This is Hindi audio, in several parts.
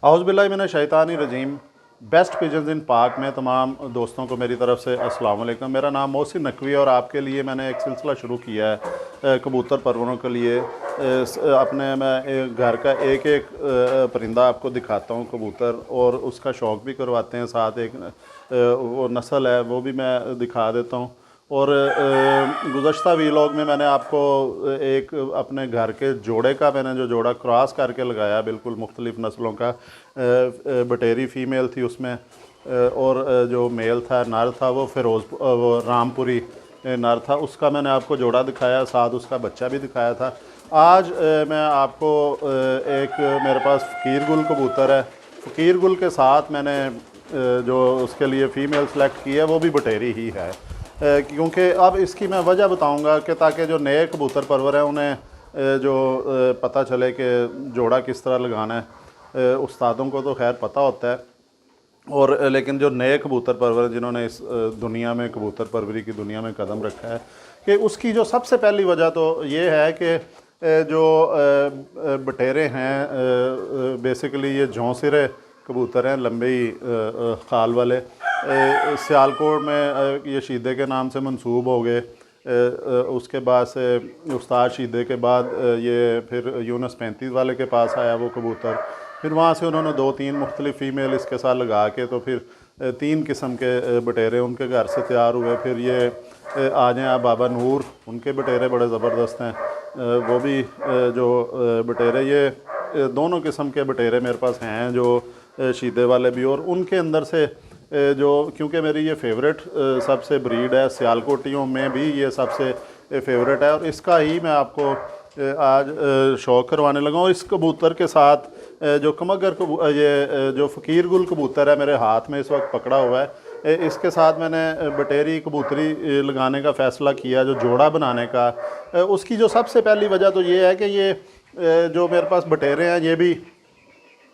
औज़ुबिल्लाहि मिनश शैतानिर रजीम। बेस्ट पिजन्स इन पाक में तमाम दोस्तों को मेरी तरफ से अस्सलाम वालेकुम। मेरा नाम मोहसिन नकवी और आपके लिए मैंने एक सिलसिला शुरू किया है कबूतर परवरों के लिए। अपने मैं घर का एक एक परिंदा आपको दिखाता हूँ कबूतर, और उसका शौक़ भी करवाते हैं, साथ एक वो नस्ल है वो भी मैं दिखा देता हूँ। और गुज़श्ता वीलॉग में मैंने आपको एक अपने घर के जोड़े का, मैंने जो जोड़ा क्रॉस करके लगाया बिल्कुल मुख्तलिफ़ नस्लों का, बटेरी फ़ीमेल थी उसमें, और जो मेल था नर था वो वो रामपुरी नर था, उसका मैंने आपको जोड़ा दिखाया, साथ उसका बच्चा भी दिखाया था। आज मैं आपको एक मेरे पास फ़कीर गुल कबूतर है। फ़कीर गुल के साथ मैंने जो उसके लिए फ़ीमेल सेलेक्ट की है वो भी बटेरी ही है, क्योंकि अब इसकी मैं वजह बताऊंगा कि ताकि जो नए कबूतर परवर हैं उन्हें जो पता चले कि जोड़ा किस तरह लगाना है। उस्तादों को तो खैर पता होता है, और लेकिन जो नए कबूतर परवर हैं जिन्होंने इस दुनिया में, कबूतर परवरी की दुनिया में कदम रखा है, कि उसकी जो सबसे पहली वजह तो ये है कि जो बटेरे हैं बेसिकली ये जौंसिरे कबूतर हैं, लंबी खाल वाले। सियालकोट में ये शीदे के नाम से मंसूब हो गए। उसके बाद से उस्ताद शीदे के बाद ये फिर यूनस 35 वाले के पास आया वो कबूतर। फिर वहाँ से उन्होंने 2-3 मुख्तलिफ़ फ़ीमेल इसके साथ लगा के तो फिर 3 किस्म के बटेरे उनके घर से तैयार हुए। फिर ये आ जाएँ आप बाबा नूर, उनके बटेरे बड़े ज़बरदस्त हैं। वो भी जो बटेरे, ये दोनों किस्म के बटेरे मेरे पास हैं, जो शीदे वाले भी, और उनके अंदर से जो, क्योंकि मेरी ये फेवरेट सबसे ब्रीड है, सियालकोटियों में भी ये सबसे फेवरेट है, और इसका ही मैं आपको आज शौक़ करवाने लगा हूँ। इस कबूतर के साथ जो कमगर ये जो फ़कीर गुल कबूतर है मेरे हाथ में इस वक्त पकड़ा हुआ है, इसके साथ मैंने बटेरी कबूतरी लगाने का फ़ैसला किया, जो जोड़ा बनाने का। उसकी जो सबसे पहली वजह तो ये है कि ये जो मेरे पास बटेरे हैं ये भी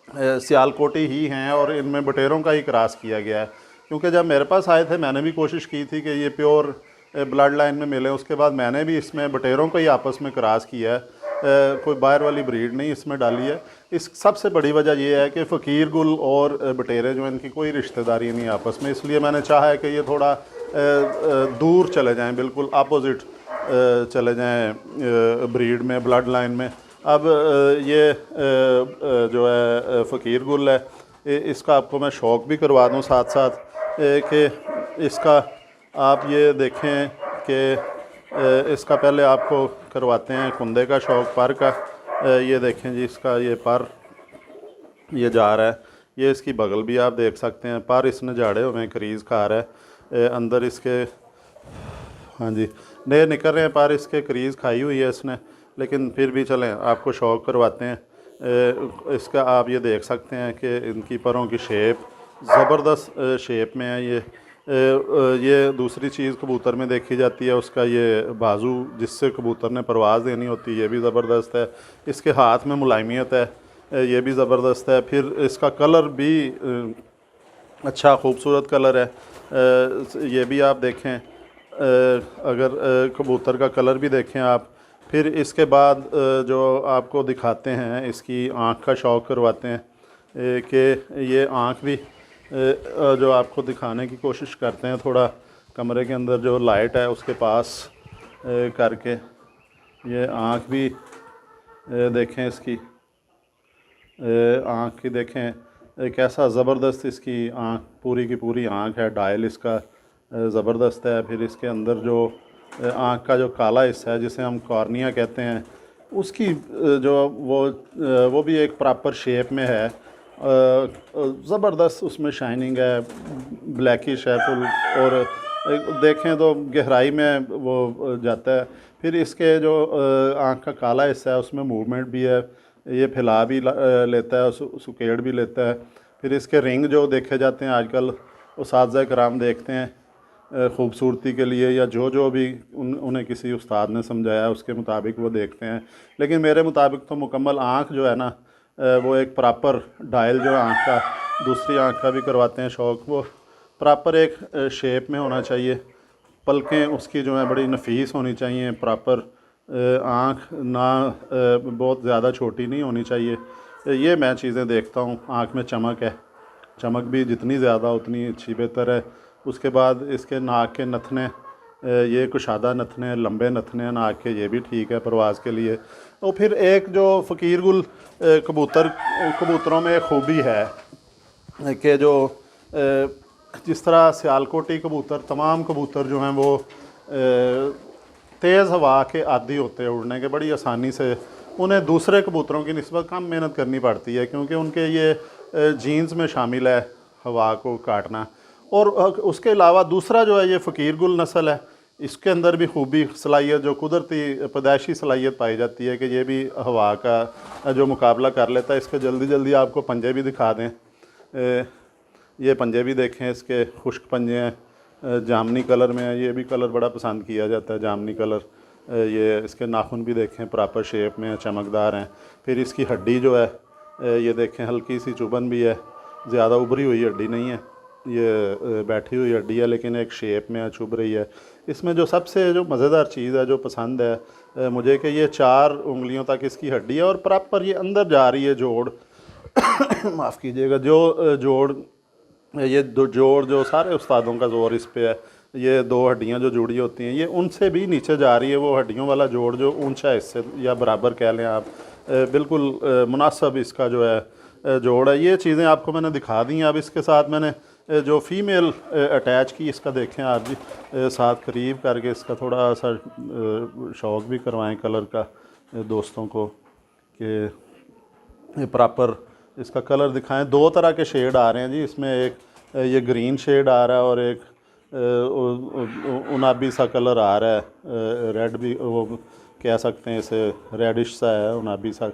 सियालकोटी ही हैं, और इनमें बटेरों का ही क्रॉस किया गया है। क्योंकि जब मेरे पास आए थे मैंने भी कोशिश की थी कि ये प्योर ब्लड लाइन में मिले, उसके बाद मैंने भी इसमें बटेरों को ही आपस में क्रॉस किया है, कोई बाहर वाली ब्रीड नहीं इसमें डाली है। इस सबसे बड़ी वजह यह है कि फ़कीर गुल और बटेरे जो, इनकी कोई रिश्तेदारी नहीं आपस में, इसलिए मैंने चाहा है कि ये थोड़ा दूर चले जाएँ, बिल्कुल अपोज़िट चले जाएँ ब्रीड में, ब्लड लाइन में। अब ये जो है फ़कीर गुल है, इसका आपको मैं शौक़ भी करवा दूँ साथ साथ, कि इसका आप ये देखें कि इसका पहले आपको करवाते हैं कुंदे का शौक़, पर का। ये देखें जी, इसका ये पर ये जा रहा है, ये इसकी बगल भी आप देख सकते हैं, पर इसने झाड़े हुए हैं, क्रीज़ खा रहा है अंदर इसके। हाँ जी, नए निकल रहे हैं पर, इसके क्रीज़ खाई हुई है इसने, लेकिन फिर भी चलें आपको शौक़ करवाते हैं। इसका आप ये देख सकते हैं कि इनकी परों की शेप ज़बरदस्त शेप में है। ये दूसरी चीज़ कबूतर में देखी जाती है, उसका ये बाजू जिससे कबूतर ने परवाज़ देनी होती है, ये भी ज़बरदस्त है। इसके हाथ में मुलायमियत है, ये भी ज़बरदस्त है। फिर इसका कलर भी अच्छा खूबसूरत कलर है, ये भी आप देखें। अगर कबूतर का कलर भी देखें आप। फिर इसके बाद जो आपको दिखाते हैं, इसकी आँख का शौक़ करवाते हैं, कि ये आँख भी जो आपको दिखाने की कोशिश करते हैं, थोड़ा कमरे के अंदर जो लाइट है उसके पास करके। ये आँख भी देखें, इसकी आँख की देखें कैसा ज़बरदस्त इसकी आँख, पूरी की पूरी आँख है, डायल इसका ज़बरदस्त है। फिर इसके अंदर जो आँख का जो काला हिस्सा है जिसे हम कॉर्निया कहते हैं, उसकी जो वो भी एक प्रॉपर शेप में है, ज़बरदस्त उसमें शाइनिंग है, ब्लैकिश है फुल, और देखें तो गहराई में वो जाता है। फिर इसके जो आँख का काला हिस्सा है उसमें मूवमेंट भी है, ये फैला भी लेता है, सुकेड़ भी लेता है। फिर इसके रिंग जो देखे जाते हैं आजकल, उस्ताद कराम देखते हैं ख़ूबसूरती के लिए, या जो भी उन्हें किसी उस्ताद ने समझाया उसके मुताबिक वो देखते हैं। लेकिन मेरे मुताबिक तो मुकम्मल आँख जो है ना, वो एक प्रॉपर डायल जो है आँख का, दूसरी आँख का भी करवाते हैं शौक़, वो प्रॉपर एक शेप में होना चाहिए। पलकें उसकी जो है बड़ी नफीस होनी चाहिए, प्रॉपर आँख ना बहुत ज़्यादा छोटी नहीं होनी चाहिए। ये मैं चीज़ें देखता हूँ। आँख में चमक है, चमक भी जितनी ज़्यादा उतनी अच्छी बेहतर है। उसके बाद इसके नाक के नथने, ये कुशादा नथने, लंबे नथने नाक के, ये भी ठीक है परवाज़ के लिए। और फिर एक जो फ़कीर गुल कबूतरों में एक खूबी है कि जो जिस तरह सियालकोटी कबूतर, तमाम कबूतर जो हैं वो तेज़ हवा के आदी होते हैं उड़ने के, बड़ी आसानी से उन्हें दूसरे कबूतरों की निस्बत कम मेहनत करनी पड़ती है, क्योंकि उनके ये जीन्स में शामिल है हवा को काटना। और उसके अलावा दूसरा जो है ये फ़कीर गुल नस्ल है, इसके अंदर भी खूबी सलाहियत, जो कुदरती पैदाइशी सलाहियत पाई जाती है कि ये भी हवा का जो मुकाबला कर लेता है। इसके जल्दी जल्दी आपको पंजे भी दिखा दें, ये पंजे भी देखें, इसके खुश्क पंजे हैं, जामनी कलर में है। ये भी कलर बड़ा पसंद किया जाता है, जामनी कलर। ये इसके नाखून भी देखें प्रॉपर शेप में, चमकदार हैं। फिर इसकी हड्डी जो है ये देखें, हल्की सी चुभन भी है, ज़्यादा उभरी हुई हड्डी नहीं है, ये बैठी हुई हड्डी है, लेकिन एक शेप में चुभ रही है। इसमें जो सबसे जो मज़ेदार चीज़ है, जो पसंद है मुझे, कि ये 4 उंगलियों तक इसकी हड्डी है और प्रॉपर ये अंदर जा रही है जोड़ माफ़ कीजिएगा, जो जोड़, ये दो जोड़ जो सारे उस्तादों का जोर इस पे है, ये 2 हड्डियां जो जुड़ी होती हैं ये उनसे भी नीचे जा रही है। वो हड्डियों वाला जोड़ जो ऊंचा है इससे, या बराबर कह लें आप, बिल्कुल मुनासिब इसका जो है जोड़ है। ये चीज़ें आपको मैंने दिखा दी हैं। अब इसके साथ मैंने जो फ़ीमेल अटैच की, इसका देखें आप जी, साथ करीब करके इसका थोड़ा सा शौक़ भी करवाएं कलर का दोस्तों को, कि प्रॉपर इसका कलर दिखाएं। 2 तरह के शेड आ रहे हैं जी इसमें, एक ये ग्रीन शेड आ रहा है और एक उनाबी सा कलर आ रहा है, रेड भी वो कह सकते हैं, इसे रेडिश सा है, उनाबी सा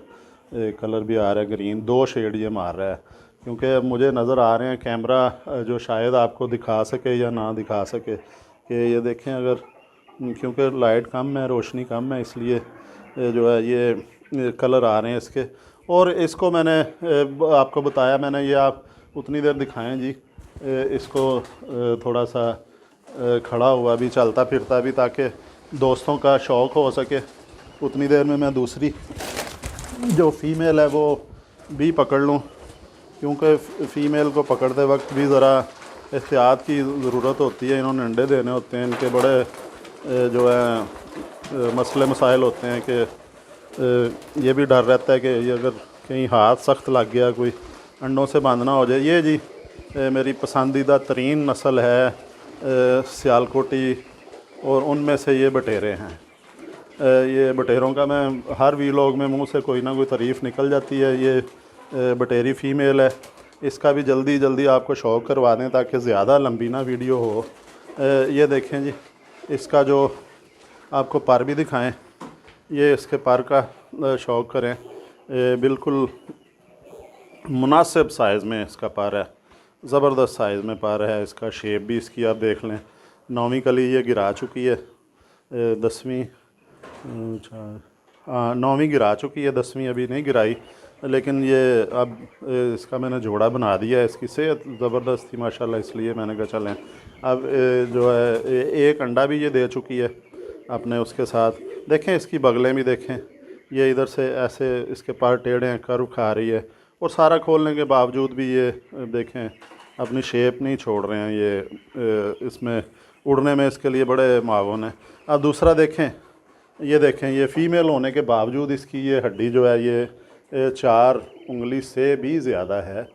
कलर भी आ रहा है, ग्रीन। 2 शेड ये मार रहा है, क्योंकि मुझे नज़र आ रहे हैं कैमरा जो शायद आपको दिखा सके या ना दिखा सके, कि ये देखें अगर, क्योंकि लाइट कम है, रोशनी कम है, इसलिए जो है ये कलर आ रहे हैं इसके। और इसको मैंने आपको बताया, मैंने ये आप उतनी देर दिखाएं जी, इसको थोड़ा सा खड़ा हुआ भी, चलता फिरता भी, ताकि दोस्तों का शौक़ हो सके। उतनी देर में मैं दूसरी जो फ़ीमेल है वो भी पकड़ लूँ, क्योंकि फ़ीमेल को पकड़ते वक्त भी ज़रा एहतियात की ज़रूरत होती है। इन्होंने अंडे देने होते हैं, इनके बड़े जो है मसले मसाइल होते हैं, कि ये भी डर रहता है कि ये अगर कहीं हाथ सख्त लग गया, कोई अंडों से बंद ना हो जाए। ये जी मेरी पसंदीदा तरीन नस्ल है सियालकोटी, और उनमें से ये बटेरे हैं। ये बटेरों का मैं हर वीलॉग में मुंह से कोई ना कोई तारीफ़ निकल जाती है। ये बटेरी फ़ीमेल है, इसका भी जल्दी जल्दी आपको शौक़ करवा दें ताकि ज़्यादा लंबी ना वीडियो हो। ये देखें जी, इसका जो आपको पर भी दिखाएं, ये इसके पर का शौक़ करें, बिल्कुल मुनासिब साइज़ में इसका पर है, ज़बरदस्त साइज़ में पर है। इसका शेप भी इसकी आप देख लें। 9वीं कली ये गिरा चुकी है, 10वीं 9वीं गिरा चुकी है, 10वीं अभी नहीं गिराई, लेकिन ये अब इसका मैंने जोड़ा बना दिया है। इसकी सेहत ज़बरदस्त थी माशाल्लाह, इसलिए मैंने कहा चलें। अब जो है एक अंडा भी ये दे चुकी है अपने उसके साथ। देखें इसकी बगलें भी देखें, ये इधर से ऐसे इसके पर टेढ़े हैं, कर्व खा रही है, और सारा खोलने के बावजूद भी ये देखें अपनी शेप नहीं छोड़ रहे हैं। ये इसमें उड़ने में इसके लिए बड़े मावन हैं। अब दूसरा देखें, ये देखें, ये फ़ीमेल होने के बावजूद इसकी ये हड्डी जो है ये 4 उंगली से भी ज़्यादा है,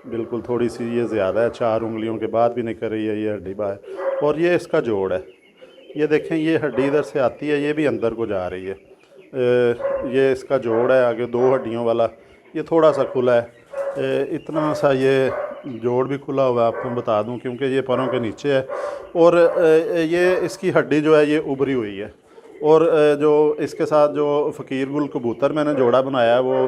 बिल्कुल थोड़ी सी ये ज़्यादा है, 4 उंगलियों के बाद भी निकल रही है ये हड्डी बाहर। और ये इसका जोड़ है, ये देखें, ये हड्डी इधर से आती है, ये भी अंदर को जा रही है। ये इसका जोड़ है आगे 2 हड्डियों वाला, ये थोड़ा सा खुला है, इतना सा ये जोड़ भी खुला हुआ है आपको बता दूं, क्योंकि ये पैरों के नीचे है। और ये इसकी हड्डी जो है ये उभरी हुई है। और जो इसके साथ जो फ़कीर गुल कबूतर मैंने जोड़ा बनाया है वो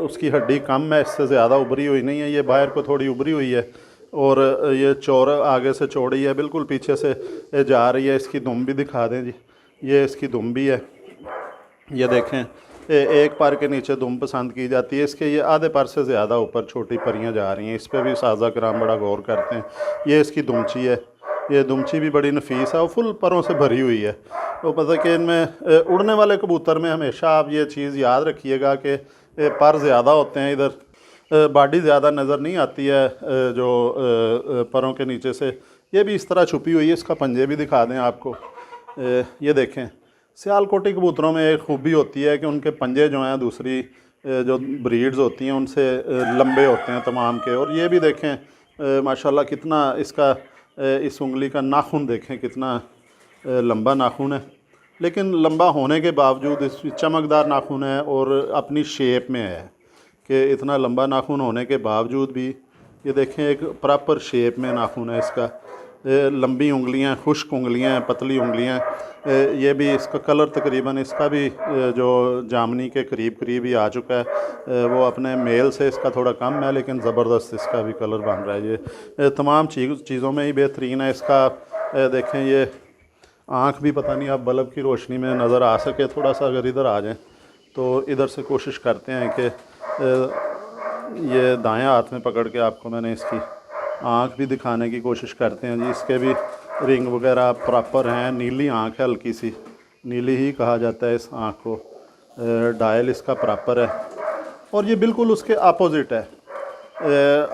उसकी हड्डी कम है, इससे ज़्यादा उभरी हुई नहीं है, ये बाहर को थोड़ी उभरी हुई है। और ये चौड़ा आगे से चौड़ी है, बिल्कुल पीछे से जा रही है। इसकी दुम भी दिखा दें जी, ये इसकी दुम भी है, ये देखें, एक पर के नीचे दुम पसंद की जाती है। इसके ये आधे पर से ज़्यादा ऊपर छोटी परियां जा रही हैं, इस पर भी साजा कराम बड़ा गौर करते हैं। ये इसकी दुमची है, ये दुमची भी बड़ी नफीस है और फुल परों से भरी हुई है। तो पता कि इनमें उड़ने वाले कबूतर में हमेशा आप ये चीज़ याद रखिएगा कि पर ज़्यादा होते हैं इधर, बॉडी ज़्यादा नज़र नहीं आती है जो परों के नीचे से। ये भी इस तरह छुपी हुई है। इसका पंजे भी दिखा दें आपको। ये देखें, सियालकोटी कबूतरों में एक खूबी होती है कि उनके पंजे जो हैं दूसरी जो ब्रीड्स होती हैं उनसे लंबे होते हैं तमाम के। और ये भी देखें माशाल्लाह कितना इसका इस उंगली का नाखून देखें कितना लंबा नाखून है, लेकिन लंबा होने के बावजूद इस चमकदार नाखून है और अपनी शेप में है कि इतना लंबा नाखून होने के बावजूद भी ये देखें एक प्रॉपर शेप में नाखून है इसका। लंबी उंगलियां, खुश्क उंगलियां, पतली उंगलियां। ये भी इसका कलर तकरीबन इसका भी जो जामनी के करीब करीब ही आ चुका है। वो अपने मेल से इसका थोड़ा कम है, लेकिन ज़बरदस्त इसका भी कलर बन रहा है। ये तमाम चीज़ों में ही बेहतरीन है इसका। देखें ये आँख भी, पता नहीं आप बल्ब की रोशनी में नज़र आ सके थोड़ा सा, अगर इधर आ जाएं तो इधर से कोशिश करते हैं कि ये दाएं हाथ में पकड़ के आपको मैंने इसकी आँख भी दिखाने की कोशिश करते हैं जी। इसके भी रिंग वगैरह प्रॉपर हैं। नीली आँख है, हल्की सी नीली ही कहा जाता है इस आँख को। डायल इसका प्रॉपर है और ये बिल्कुल उसके अपोजिट है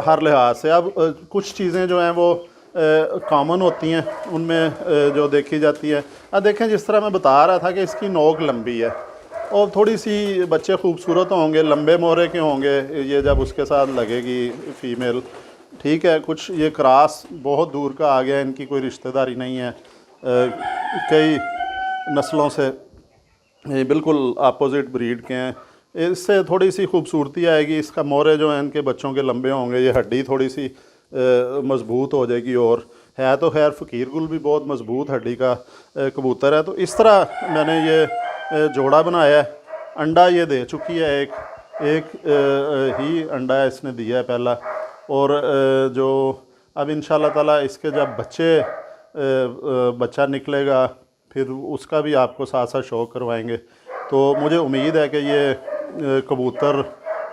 हर लिहाज से। अब कुछ चीज़ें जो हैं वो कॉमन होती हैं उनमें जो देखी जाती है। अब देखें जिस तरह मैं बता रहा था कि इसकी नोक लंबी है और थोड़ी सी बच्चे खूबसूरत होंगे, लंबे मोहरे के होंगे ये जब उसके साथ लगेगी फ़ीमेल, ठीक है। कुछ ये क्रॉस बहुत दूर का आ गया, इनकी कोई रिश्तेदारी नहीं है कई नस्लों से, ये बिल्कुल अपोजिट ब्रीड के हैं। इससे थोड़ी सी खूबसूरती आएगी। इसका मोहरे जो हैं इनके बच्चों के लंबे होंगे, ये हड्डी थोड़ी सी मज़बूत हो जाएगी। और है तो खैर फ़कीर गुल भी बहुत मज़बूत हड्डी का कबूतर है। तो इस तरह मैंने ये जोड़ा बनाया है। अंडा ये दे चुकी है, एक ही अंडा इसने दिया है पहला। और जो अब इंशाल्लाह ताला इसके जब बच्चा निकलेगा फिर उसका भी आपको साथ साथ शो करवाएंगे। तो मुझे उम्मीद है कि ये कबूतर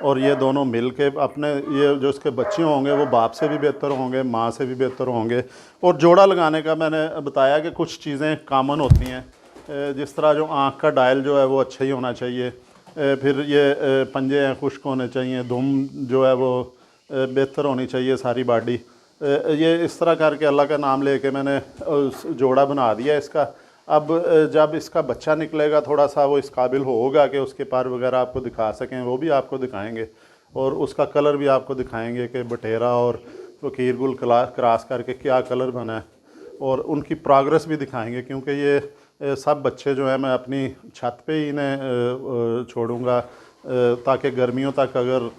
और ये दोनों मिल के अपने ये जो इसके बच्चे होंगे वो बाप से भी बेहतर होंगे, माँ से भी बेहतर होंगे। और जोड़ा लगाने का मैंने बताया कि कुछ चीज़ें कॉमन होती हैं, जिस तरह जो आँख का डायल जो है वो अच्छा ही होना चाहिए। फिर ये पंजे हैं खुश्क होने चाहिए, दुम जो है वो बेहतर होनी चाहिए सारी बॉडी। ये इस तरह करके अल्लाह का नाम लेके मैंने जोड़ा बना दिया इसका। अब जब इसका बच्चा निकलेगा थोड़ा सा वो इस काबिल होगा कि उसके पर वगैरह आपको दिखा सकें, वो भी आपको दिखाएंगे और उसका कलर भी आपको दिखाएंगे कि बटेरा और फ़कीर गुल क्रॉस करके क्या कलर बना है, और उनकी प्रोग्रेस भी दिखाएंगे। क्योंकि ये सब बच्चे जो हैं मैं अपनी छत पे ही इन्हें छोड़ूंगा ताकि गर्मियों तक अगर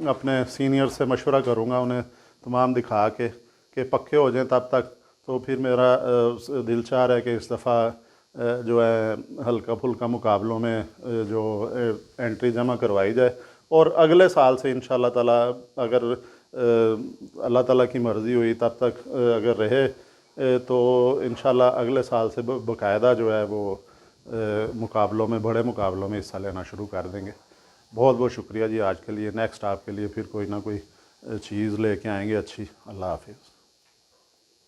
अपने सीनियर से मशवरा करूंगा उन्हें तमाम दिखा के कि पक्के हो जाएं तब तक। तो फिर मेरा दिल चाह रहा है कि इस दफ़ा जो है हल्का फुल्का मुकाबलों में जो एंट्री जमा करवाई जाए। और अगले साल से इंशाल्लाह ताला अगर अल्लाह ताला की मर्ज़ी हुई तब तक अगर रहे तो इंशाल्लाह अगले साल से बाकायदा जो है वो मुकाबलों में, बड़े मुकाबलों में हिस्सा लेना शुरू कर देंगे। बहुत बहुत शुक्रिया जी आज के लिए। नेक्स्ट आपके लिए फिर कोई ना कोई चीज़ लेके आएंगे अच्छी। अल्लाह हाफिज़।